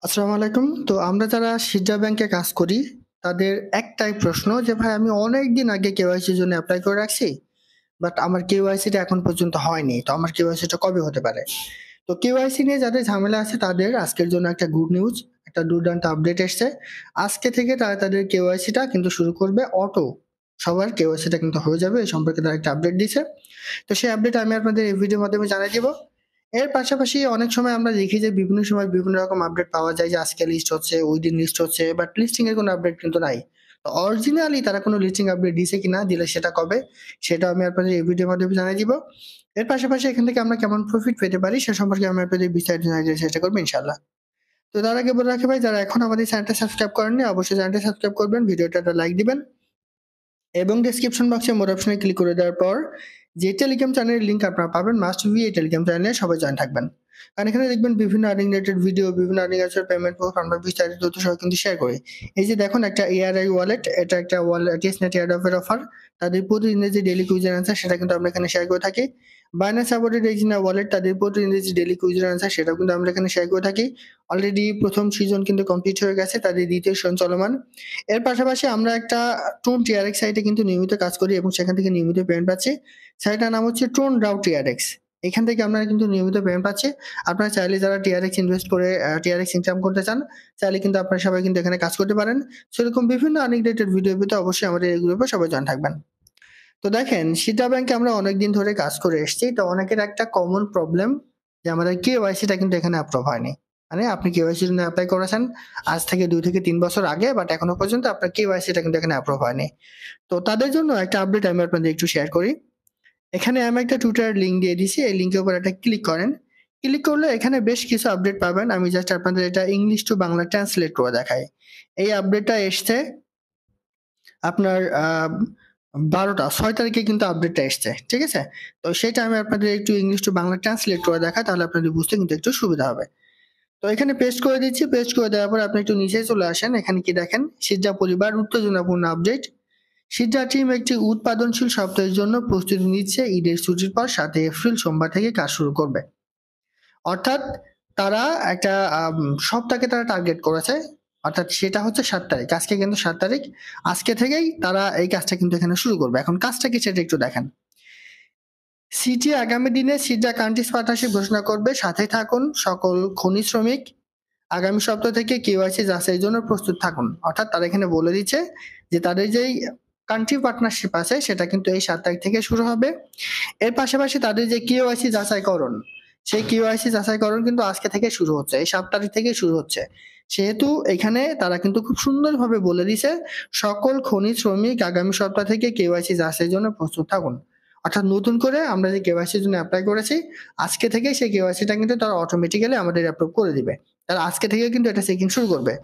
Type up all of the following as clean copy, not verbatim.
আসসালামু আলাইকুম। তো আমরা যারা শিজা ব্যাংকে কাজ করি, তাদের একটাই প্রশ্ন যে, "ভাই আমি অনেকদিন আগে কেওয়াইসির জন্য এপ্লাই করে রাখছি। বাট আমার কেওয়াইসিটা এখন পর্যন্ত হয়নি। তো আমার কেওয়াইসিটা কবে হতে পারে?" তো কেওয়াইসি নিয়ে যাদের ঝামেলা আছে তাদের আজকের জন্য একটা গুড নিউজ, একটা দুর্দান্ত আপডেট এসছে। আজকে থেকে তারা তাদের কেওয়াইসিটা কিন্তু শুরু করবে অটো। সবার কেওয়াইসিটা কিন্তু হয়ে যাবে। এই সম্পর্কে তারা একটা আপডেট দিছে। তো সেই আপডেট আমি আপনাদের এই ভিডিওর মাধ্যমে জানাই দিব। এর পাশাপাশি অনেক সময় আমরা দেখি যে বিভিন্ন সময় বিভিন্ন রকম আপডেট পাওয়া যায় যে আজকে লিস্ট হচ্ছে, ওইদিন লিস্ট হচ্ছে, বাট লিস্টিং এর কোনো আপডেট কিন্তু নাই। তো অরিজিনালি তারা কোনো লিস্টিং আপডেট দিছে কিনা, দিলে সেটা কবে, সেটাও আমি আপনাদের এই ভিডিওর মাধ্যমে জানিয়ে দিব। এর পাশাপাশি এখান থেকে আমরা কেমন প্রফিট পেতে পারি সে সম্পর্কে আমি আপনাদের বিস্তারিত জানাতে চেষ্টা করব ইনশাআল্লাহ। তো তার আগে বলে রাখি ভাই, যারা এখন আমাদের চ্যানেলটা সাবস্ক্রাইব করেননি অবশ্যই চ্যানেলটা সাবস্ক্রাইব করবেন, ভিডিওটা একটা লাইক দিবেন এবং ডেসক্রিপশন বক্সে মোর অপশনে ক্লিক করে দেওয়ার পর যে টেলিগ্রাম চ্যানেলের লিঙ্ক আপনারা পাবেন, মাস্ট বি এই টেলিগ্রাম চ্যানেলে সবাই জয়েন থাকবেন। কারণ এখানে দেখবেন বিভিন্ন আর্নিং রিলেটেড ভিডিও, বিভিন্ন আর্নিং এর পেমেন্ট প্রুফ আমরা বিস্তারিত তথ্য সহ কিন্তু শেয়ার করি। এই যে দেখুন একটা এআরআই ওয়ালেট, এটা একটা ওয়ালেট টেস্টনেট এয়ারড্রপ এর অফার। তাদের প্রতিদিনের যে ডেইলি কুইজের অ্যান্সার সেটা কিন্তু আমরা এখানে শেয়ার করে থাকি। বাইন্যান্স সাপোর্টেড এই যে ওয়ালেট, তাদের প্রতিদিনের যে ডেইলি কুইজের অ্যান্সার সেটাও কিন্তু আমরা এখানে শেয়ার করে থাকি। অলরেডি প্রথম সিজন কিন্তু কমপ্লিট হয়ে গেছে, তাদের দ্বিতীয় সিজন চলমান। এর পাশাপাশি আমরা একটা টোন টিআরএক্স সাইটে কিন্তু নিয়মিত কাজ করি এবং সেখান থেকে নিয়মিত পেমেন্ট পাচ্ছি। সাইটটার নাম হচ্ছে টোন রাউ টিআরএক্স। এখান থেকে আমরা কিন্তু নিয়মিত পেমেন্ট পাচ্ছি। আপনারা চাইলে যারা টিআরএক্স ইনভেস্ট করে টিআরএক্স ইনকাম করতে চান, চাইলে কিন্তু আপনারা সবাই কিন্তু এখানে কাজ করতে পারেন। সেরকম বিভিন্ন আর্নিং রিলেটেড ভিডিও পেতে অবশ্যই আমাদের এই গ্রুপে সবাই জয়েন থাকবেন। তো দেখেন, সিটা ব্যাংকে আমরা অনেকদিন ধরে কাজ করে এসেছি। তো অনেকের একটা কমন প্রবলেম যে আমাদের কেওয়াইসিটা কিন্তু এখানে অ্যাপ্রুভ হয়নি। মানে আপনি কেওয়াইসির জন্য এপ্লাই করেছেন আজ থেকে ২ থেকে ৩ বছর আগে, বাট এখনো পর্যন্ত আপনার কেওয়াইসিটা কিন্তু এখানে অ্যাপ্রুভ হয়নি। তো তাদের জন্য একটা আপডেট আমি আপনাদের একটু শেয়ার করি। এখানে আমি একটা টুইটার লিঙ্ক দিয়ে দিছি। এই লিঙ্কের উপর একটা ক্লিক করেন। ক্লিক করলে এখানে বেশ কিছু আপডেট পাবেন। আমি জাস্ট আপনাদের এটা ইংলিশ টু বাংলা ট্রান্সলেট করে দেখাই। এই আপডেটটা এসছে আপনার ৬ তারিখে কিন্তু আপডেটটা এসছে। ঠিক আছে? তো সেটা আমি আপনাদের একটু ইংলিশ টু বাংলা ট্রান্সলেট করে দেখাই, তাহলে আপনাদের বুঝতে কিন্তু একটু সুবিধা হবে। তো এখানে পেস্ট করে দিচ্ছি। পেস্ট করে দেওয়ার পর আপনি একটু নিচে চলে আসেন। এখানে কি দেখেন? সিরজা পরিবার উত্তেজনাপূর্ণ আপডেট। সিরজা টিম একটি উৎপাদনশীল সপ্তাহের জন্য প্রস্তুতি নিচ্ছে। ঈদের ছুটির পর ৭ এপ্রিল সোমবার থেকে কাজ শুরু করবে। অর্থাৎ তারা একটা সপ্তাহকে তারা টার্গেট করেছে। অর্থাৎ সেটা হচ্ছে ৭ তারিখ। আজকে কিন্তু ৭ তারিখ। আজকে থেকেই তারা এই কাজটা কিন্তু এখানে শুরু করবে। এখন কাজটা কি সেটা একটু দেখেন। সিটি আগামী দিনে সিরজা কান্ট্রিজ পার্টনারশিপ ঘোষণা করবে। সাথে থাকুন সকল খনি শ্রমিক। আগামী সপ্তাহ থেকে কেওয়াইসি যাচাইয়ের জন্য প্রস্তুত থাকুন। অর্থাৎ তারা এখানে বলে দিচ্ছে যে তাদের যেই কান্ট্রি পার্টনারশিপ আছে সেটা কিন্তু এই ৭ তারিখ থেকে শুরু হবে। এর পাশাপাশি তাদের যে কেওয়াইসি যাচাইকরণ, সেই কেওয়াইসি যাচাইকরণ কিন্তু আজকে থেকে শুরু হচ্ছে। এই ৭ তারিখ থেকে শুরু হচ্ছে। সেহেতু এখানে তারা কিন্তু খুব সুন্দরভাবে বলে দিছে, সকল খনি শ্রমিক আগামী সপ্তাহ থেকে কেওয়াইসি যাচাইয়ের জন্য প্রস্তুত থাকুন। অর্থাৎ নতুন করে আমরা যে কেওয়াইসির জন্য এপ্লাই করেছি, আজকে থেকেই সেই কেওয়াইসিটা কিন্তু তারা অটোমেটিক্যালি আমাদের অ্যাপ্রুভ করে দিবে। তারা আজকে থেকে কিন্তু এটা চেকিং শুরু করবে।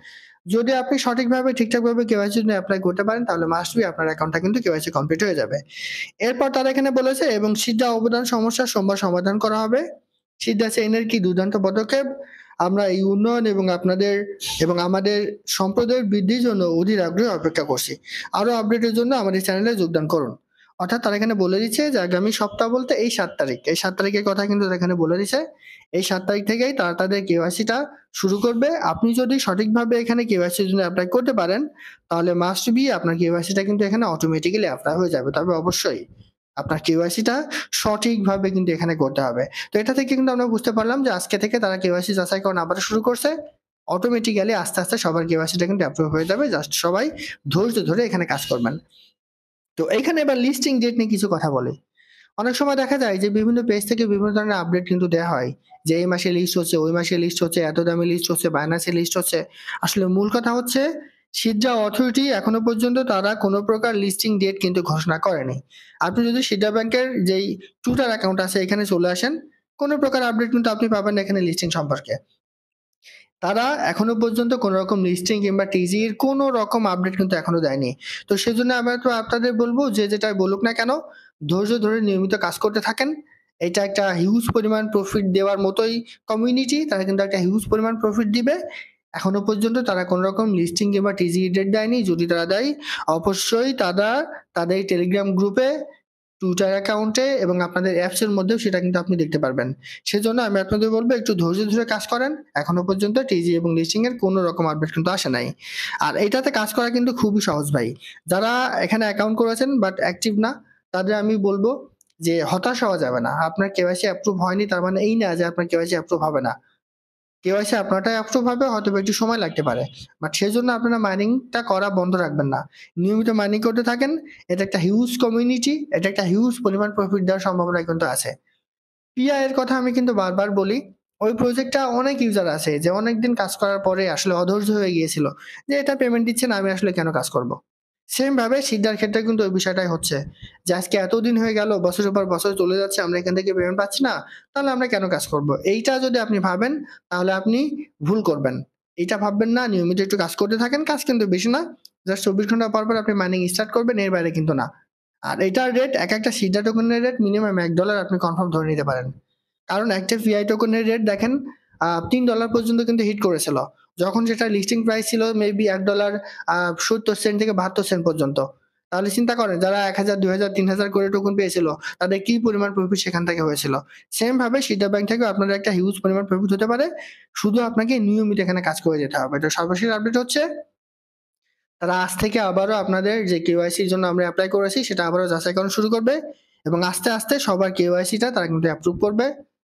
যদি আপনি সঠিকভাবে ঠিকঠাকভাবে কেওয়াইসির জন্য এপ্লাই করতে পারেন তাহলে মাস্ট বি আপনার অ্যাকাউন্টটা কিন্তু কেওয়াইসি কমপ্লিট হয়ে যাবে। এরপর তারা এখানে বলেছে এবং সিদ্ধা অবদান সমস্যার সোমবার সমাধান করা হবে। সিদ্ধা চেইনের কি দুর্দান্ত পদক্ষেপ! আমরা এই উন্নয়ন এবং আপনাদের এবং আমাদের সম্প্রদায়ের বৃদ্ধির জন্য অধীর আগ্রহে অপেক্ষা করছি। আরো আপডেটের জন্য আমাদের চ্যানেলে যোগদান করুন। অর্থাৎ তারা এখানে বলে দিচ্ছে যে আগামী সপ্তাহ বলতে এই ৭ তারিখ। এই ৭ তারিখের কথা কিন্তু তারা এখানে বলে দিছে। এই ৭ তারিখ থেকেই তারা তাদের কেওয়াইসিটা শুরু করবে। আপনি যদি সঠিকভাবে এখানে কেওয়াইসির জন্য এপ্লাই করতে পারেন, তাহলে মাস্ট বি আপনার কেওয়াইসিটা কিন্তু এখানে অটোমেটিক্যালি এপ্লাই হয়ে যাবে। তবে অবশ্যই আপনার কেওয়াইসিটা সঠিকভাবে কিন্তু এখানে করতে হবে। তো এটা থেকে কিন্তু আমরা বুঝতে পারলাম যে আজকে থেকে তারা কেওয়াইসি যাচাইকরণ আবার শুরু করছে। অটোমেটিক্যালি আস্তে, আস্তে সবার কেওয়াইসিটা কিন্তু এপ্রুভ হয়ে যাবে। জাস্ট সবাই ধৈর্য ধরে এখানে কাজ করবেন। তো এইখানে এবার লিস্টিং ডেট নিয়ে কিছু কথা বলি। অনেক সময় দেখা যায় যে বিভিন্ন পেজ থেকে বিভিন্ন ধরনের আপডেট কিন্তু দেয়া হয়। যে এই মাসে লিস্ট হচ্ছে, ওই মাসে লিস্ট হচ্ছে, এত দামে লিস্ট হচ্ছে, বাইন্যান্সে লিস্ট হচ্ছে। আসলে মূল কথা হচ্ছে সিডা অথরিটি এখনো পর্যন্ত তারা কোন প্রকার লিস্টিং ডেট কিন্তু ঘোষণা করেনি। আপনি যদি সিডা ব্যাংকের যেই টুইটার অ্যাকাউন্ট আছে এখানে চলে আসেন, কোন প্রকার আপডেট কিন্তু আপনি পাবেন না এখানে লিস্টিং সম্পর্কে। তারা এখনো পর্যন্ত কোন রকম লিস্টিং কিংবা টিজির কোন রকম আপডেট কিন্তু এখনো দেয়নি। তো সেজন্য আমরা তো আপনাদের বলবো যে যেটাই বলুক না কেন, ধৈর্য ধরে নিয়মিত কাজ করতে থাকেন। এটা একটা হিউজ পরিমাণ প্রফিট দেওয়ার মতোই কমিউনিটি, তারা কিন্তু একটা হিউজ পরিমাণ প্রফিট দিবে। এখনো পর্যন্ত তারা কোন রকম লিস্টিং কিংবা টিজি ডেট দেয়নি। যদি তারা দেয় অবশ্যই তারা তাদের টেলিগ্রাম গ্রুপে টুইটার অ্যাকাউন্টে এবং আপনাদের অ্যাপসের মধ্যেও সেটা কিন্তু আপনি দেখতে পারবেন। সেজন্য আমি আপনাদের বলবো একটু ধৈর্য ধরে কাজ করেন। এখনো পর্যন্ত টিজি এবং লিস্টিং এর কোনো রকম আপডেট কিন্তু আসে নাই। আর এটাতে কাজ করা কিন্তু খুবই সহজ ভাই। যারা এখানে অ্যাকাউন্ট করেছেন বাট অ্যাক্টিভ না, তাদের আমি বলবো যে হতাশ হওয়া যাবে না। আপনার কেওয়াইসি অ্যাপ্রুভ হয়নি তার মানে এই না যে আপনার কেওয়াইসি অ্যাপ্রুভ হবে না। কেওয়াইসি আপনারটাই অ্যাপ্রুভ হবে, হয়তোবা একটু সময় লাগতে পারে। বাট সেজন্য আপনারা মাইনিংটা করা বন্ধ রাখবেন না। নিয়মিত মাইনিং করতে থাকেন। এটা একটা হিউজ কমিউনিটি, এটা একটা হিউজ পরিমাণ প্রফিট দেওয়ার সম্ভাবনা কিন্তু আছে। পিআই এর কথা আমি কিন্তু বারবার বলি। ওই প্রজেক্টটা অনেক ইউজার আছে যে অনেকদিন কাজ করার পরে আসলে অধৈর্য হয়ে গিয়েছিল। যে এটা পেমেন্ট দিচ্ছে না, আমি আসলে কেন কাজ করব? সেম ভাবে সিদ্ধার ক্ষেত্রে কিন্তু ওই বিষয়টাই হচ্ছে। যে আজকে এতদিন হয়ে গেল, বছরের পর বছর চলে যাচ্ছে, আমরা এখান থেকে পেমেন্ট পাচ্ছি না। তাহলে আমরা কেন কাজ করব? এইটা যদি আপনি ভাবেন তাহলে আপনি ভুল করবেন। এইটা ভাববেন না, নিয়মিত একটু কাজ করতে থাকেন। কাজ কিন্তু বেশি না। জাস্ট ২৪ ঘন্টা পর, পর আপনি মাইনিং স্টার্ট করবেন, এর বাইরে কিন্তু না। আর এটার রেট একেকটা সিডা টোকেনের রেট মিনিমাম $১ আপনি কনফার্ম ধরে নিতে পারেন। কারণ একটা ভিআই টোকেনের রেট দেখেন $৩ পর্যন্ত কিন্তু হিট করেছিল। যখন সেটা লিস্টিং প্রাইস ছিল মেবি $১ ৭০ সেন্ট থেকে ৭২ সেন্ট পর্যন্ত। তাহলে চিন্তা করেন যারা ১,০০০, ২,০০০, ৩,০০০ করে টোকেন পেয়েছিল তাদের কি পরিমাণ প্রফিট সেখান থেকে হয়েছিল। সেম ভাবে সিডা ব্যাংক থেকেও আপনাদের একটা হিউজ পরিমাণ প্রফিট হতে পারে। শুধু আপনাকে নিয়মিত এখানে কাজ করে যেতে হবে। তো সর্বশেষ আপডেট হচ্ছে তারা আজ থেকে আবারও আপনাদের যে কেওয়াইসির জন্য আমরা এপ্লাই করেছি সেটা আবারও যাচাইকরণ শুরু করবে এবং আস্তে আস্তে সবার কেওয়াইসিটা তারা কিন্তু অ্যাপ্রুভ করবে।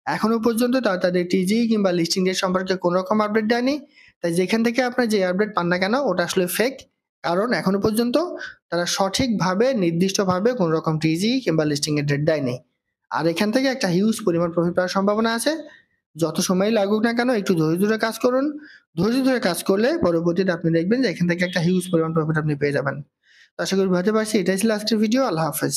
এখনো পর্যন্ত তারা তাদের টিজি কিংবা লিস্টিং ডেট সম্পর্কে কোনো রকম আপডেট দেয়নি। তাই যেখান থেকে আপনার যে আপডেট পান না কেন ওটা আসলে ফেক। কারণ এখনো পর্যন্ত তারা সঠিকভাবে নির্দিষ্টভাবে কোনো রকম টিজি কিংবা লিস্টিং এর ডেট দেয়নি। আর এখান থেকে একটা হিউজ পরিমাণ প্রফিট পাওয়ার সম্ভাবনা আছে। যত সময়ই লাগুক না কেন একটু ধৈর্য ধরে কাজ করুন। ধৈর্য ধরে কাজ করলে পরবর্তীতে আপনি দেখবেন যে এখান থেকে একটা হিউজ পরিমাণ প্রফিট আপনি পেয়ে যাবেন। তো আশা করি বুঝাতে পারছি। এটাই ছিল আজকের ভিডিও। আল্লাহ হাফেজ।